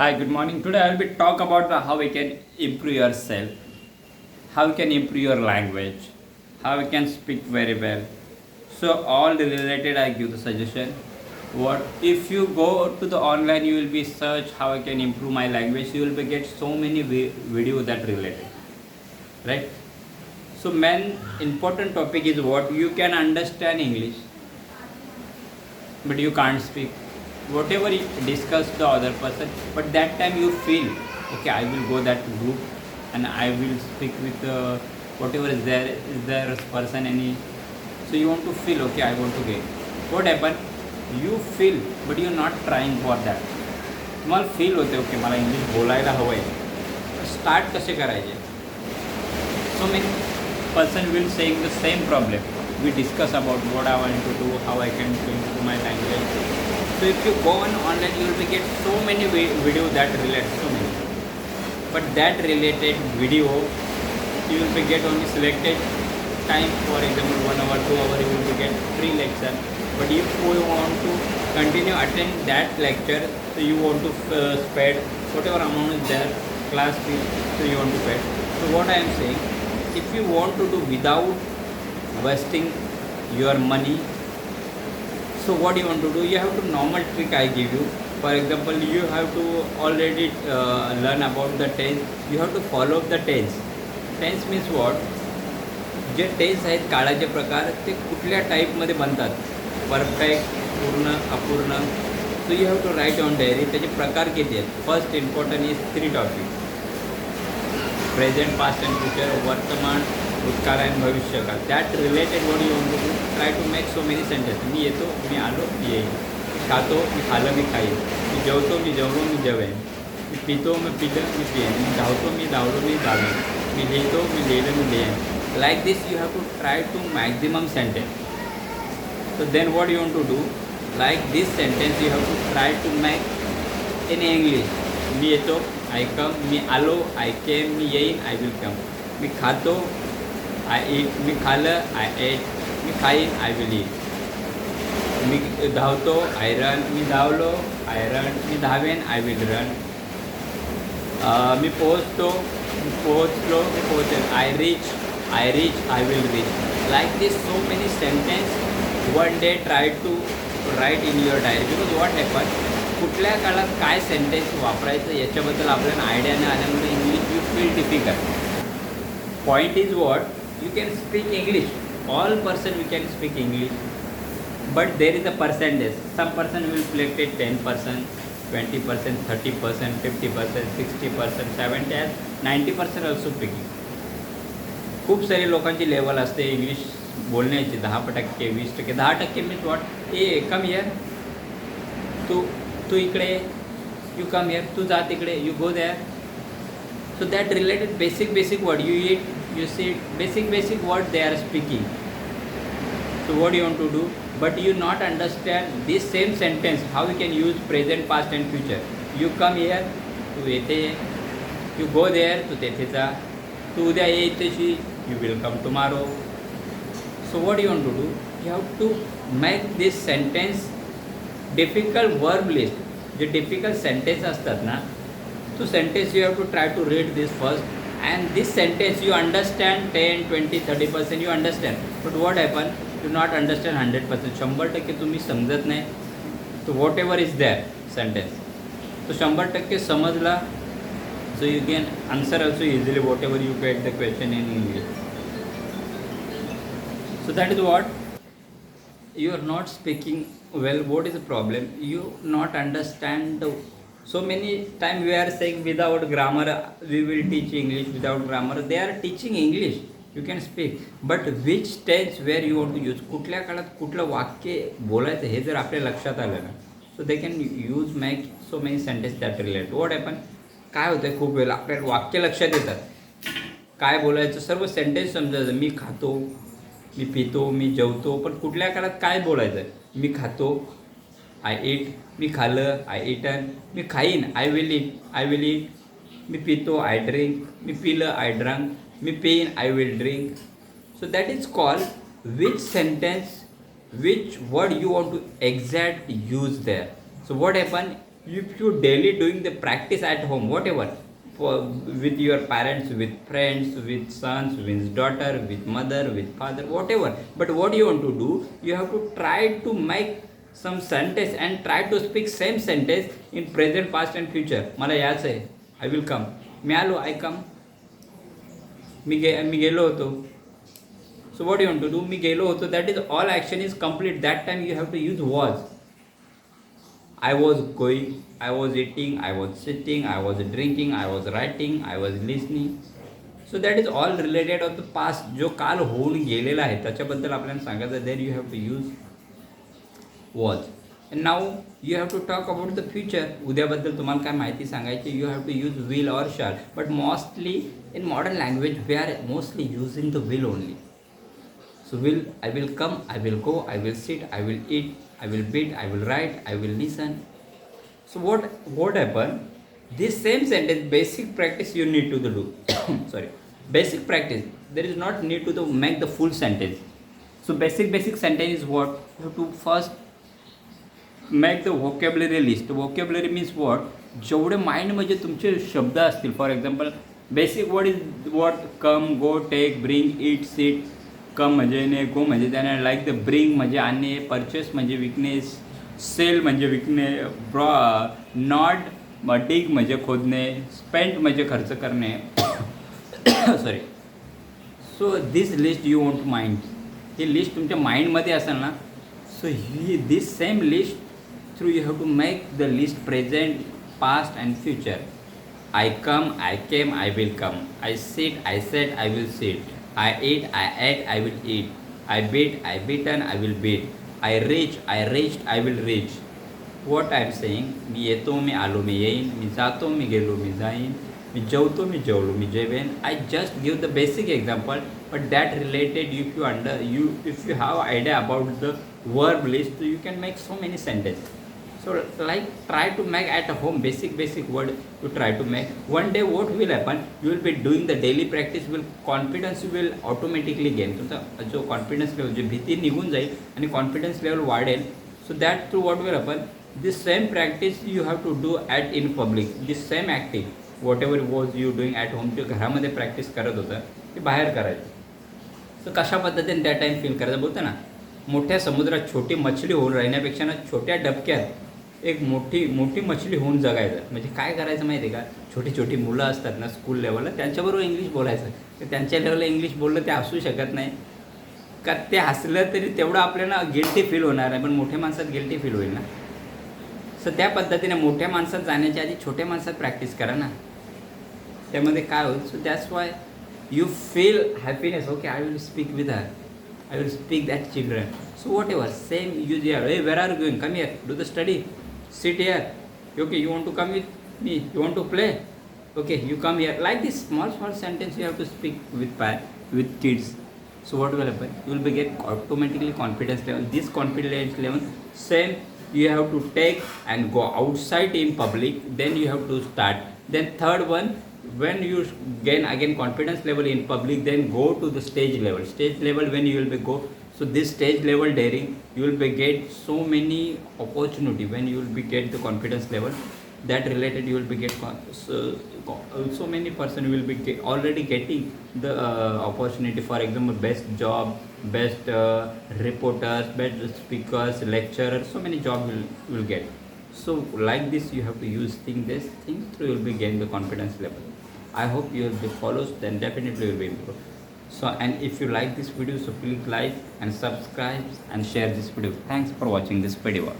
Hi, good morning. Today I will be talk about how we can improve yourself, how you can improve your language, how you can speak very well. So all the related I give the suggestion. What if you go to the online you will be search how I can improve my language, you will be get so many video that related, right? So main important topic is what you can understand English but you can't speak whatever you discuss the other person, but that time you feel okay, I will go that group and I will speak with whatever is there person any. So you want to feel okay, I want to get what happen, you feel but you're not trying for that. तुम्हाला feel होते okay मला English बोलायला हवं आहे, start कसे करायचे. So many person will saying the same problem. We discuss about what I want to do, how I can improve my language. So if you go on online, you will get so many video that relate so many. But that related video, you will be get only selected time. For example, 1 hour, 2 hour, you will be get 3 lecture. But if you want to continue attend that lecture, so you want to spend whatever amount is there class fee, so you want to pay. So what I am saying, if you want to do without wasting your money, so what you want to do, you have to normal trick I give you. For example, you have to already learn about the tense, you have to follow the tense. Tense means what, जे tense आहेत काळाचे प्रकार ते कुठल्या टाईपमध्ये बनतात, perfect, पूर्ण, अपूर्ण. So you have to write on diary त्याचे प्रकार किती आहेत. First important is 3 topic, present, past and future, वर्तमान, भूतकाळ आणि भविष्यकाळ. That related what you want to do, try to make so many sentence. मी येतो, मी आलो, मी येईन. मी खातो, मी खाल्लं, मी खाईन. मी जेवतो, मी जेवलो, मी जेवेन. मी पितो, मी पिलं, मी पिईन. मी धावतो, मी धावलो, मी धावेन. मी लिहितो, मी लिहिलं, मी लिहेन. Like this you have to try to maximum sentence. So then what you want to do, like this sentence you have to try to make in English. मी येतो, I come. Me Alo, I came. मी येईन, I will come. मी खातो, I eat. मी खाल्लं, I ate. मी खाईन, I will eat. मी धावतो, I run. Me धावलो, I run. Me धावेन, I will run. मी पोहोचतो, मी पोहोचलो, मी पोहोचेन. I reach, I will reach. Like this, so many sentences. One day try to write in your diary. Because what happens, कुठल्या काळात काय sentence वापरायचं याच्याबद्दल आपल्याला idea नाही आल्यामुळे English you feel difficult. Point is what, you can speak English. All person you can speak English, but there is a percentage. Some person will selected 10%, 20%, 30%, 50%, 60%, 70%, 90% also speaking. खूप सारी लोकांची लेवल असते English बोलण्याची, 10%, 20%, 10% means what, ए come here, तू इकडे, you come here, तू जा तिकडे, you go there. So that related basic word you eat, you see, basic word they are speaking. So what you want to do, but you not understand this same sentence how you can use present, past and future. You come here, तू येते, you go there, तू तेथे जा, तू उद्या ये इथेशी, you will come tomorrow. So what you want to do, you have to make this sentence difficult verb list. J difficult sentence असतात ना, तो sentence you have to try to read this first, and this sentence you understand 10, 20, 30% you understand, but what happen, you not understand 100%. 100% तुम्ही समजत नाही. तो whatever is there sentence, तो 100% समजला. So you can answer also easily whatever you get the question in English. So that is what, you are not speaking well. What is the problem, you not understand so many time we are saying without grammar we will teach English. Without grammar they are teaching English, you can speak, but which tense where you want to use, कुठल्या काळात कुठलं वाक्य बोलायचं हे जर आपल्या लक्षात आलं ना, so they can use make so many sentences that relate. What happen, काय होतं आहे, खूप वेळेला आपल्याला वाक्य लक्षात येतात, काय बोलायचं सर्व सेंटेन्स समजायचं. मी खातो, मी पितो, मी जेवतो, पण कुठल्या काळात काय बोलायचं आहे. मी खातो, आय ईट. मी खाल्लं, आय ईटन. मी खाईन, आय विल ईट. मी पितो, आय ड्रिंक. मी पिलं, आय ड्रंक. मी पिईन, I will drink. So that is called which sentence, which word you want to exact use there. So what happen, if you daily doing the practice at home, whatever, for with your parents, with friends, with sons, with daughter, with mother, with father, whatever. But what you want to do, you have to try to make some sentence and try to speak same sentence in present, past and future. मला यायचं आहे, I will come. Me Alo, I come. मी गेलो होतो. So what you want to do? मी गेलो होतो. That is all action is complete. That time you have to use was. I was going, I was eating, I was sitting, I was drinking, I was writing, I was listening. So that is all related of the past. जो काल होऊन गेलेला आहे त्याच्याबद्दल आपल्याला सांगायचं. There you have to use was. And now you have to talk about the future. उद्याबद्दल तुम्हाला काय माहिती सांगायची, you have to use will or shall. But mostly in modern language we are mostly using the will only. So will, I will come, I will go, I will sit, I will eat, I will bid, I will write, I will listen. So what happened? This same sentence, basic practice you need to do. Sorry, basic practice. There is not need to make the full sentence. So basic sentence is what? You have to first make the vocabulary list. Vocabulary means what? जेवढे माइंडमध्ये तुमचे शब्द असतील. For example basic word is what? Come, go, take, bring, eat, sit. Come म्हणजे येणे, गो म्हणजे त्याने, like the, bring म्हणजे आणणे, परचेस म्हणजे विकनेस, सेल म्हणजे विकणे, नॉट, डिग म्हणजे खोदणे, स्पेंट म्हणजे खर्च करणे. Sorry. So this list you want mind. ही लिस्ट तुमच्या माइंडमध्ये असेल ना. सो ही this same list through you have to make the list present, past and future. I come, I came, I will come. I sit, I said, I will sit. I eat, I ate, I will eat. I bid, I bitten, I will bid. I reach, I reached, I will reach. What I am saying, मी येतो, मी आलो, मी येईन. मी जातो, मी गेलो, मी जाईन. मी जेवतो, मी जेवलो, मी जेवेन. I just give the basic example, but that related, if you have idea about the verb list, you can make so many sentences. So like try to make at home basic word you try to make. One day what will happen, you will be doing the daily practice, will confidence will automatically gain. तुमचा जो confidence level, जो भीती निघून जाईल आणि confidence level वाढेल. So that through what will happen, this same practice you have to do at in public. This same acting whatever was you doing at home, जे घरामध्ये practice करत होतं ते बाहेर करायचं. सो कशा पद्धतीने त्या टाईम फील करायचं. बोलतं ना, मोठ्या समुद्रात छोटी मछली होऊन राहण्यापेक्षा ना छोट्या डबक्यात एक मोठी मछली होऊन जगायचं. म्हणजे काय करायचं माहिती आहे का, छोटी मुलं असतात ना स्कूल लेवलला, त्यांच्याबरोबर इंग्लिश बोलायचं. तर त्यांच्या लेवलला इंग्लिश बोललं ते हसू शकत नाही का, ते हसलं तरी तेवढं आपल्याला गिल्टी फील होणार नाही, पण मोठ्या माणसात गिल्टी फील होईल ना. सो त्या पद्धतीने मोठ्या माणसात जाण्याच्या आधी छोट्या माणसात प्रॅक्टिस करा ना, त्यामध्ये काय होईल. So that's why you feel happiness. Okay, I will speak with her, I will speak that children. So whatever, same use here. Hey, where are you going? Come here, do the study. Sit here. Okay, you want to come with me? You want to play? Okay, you come here. Like this small sentence you have to speak with kids. So what will happen? You will be get automatically confidence level. This confidence level, same you have to take and go outside in public. Then you have to start. Then third one, when you gain again confidence level in public, then go to the stage level. When you will be go, so this stage level daring, you will be get so many opportunity. When you will be get the confidence level that related, you will be get so many person will be already getting the opportunity. For example, best job, best reporters, best speakers, lecturers, so many job will get. So like this you have to use this thing through you will be gain the confidence level. I hope you will be follows, then definitely you will be improved. So, and if you like this video, so please like and subscribe and share this video. Thanks for watching this video.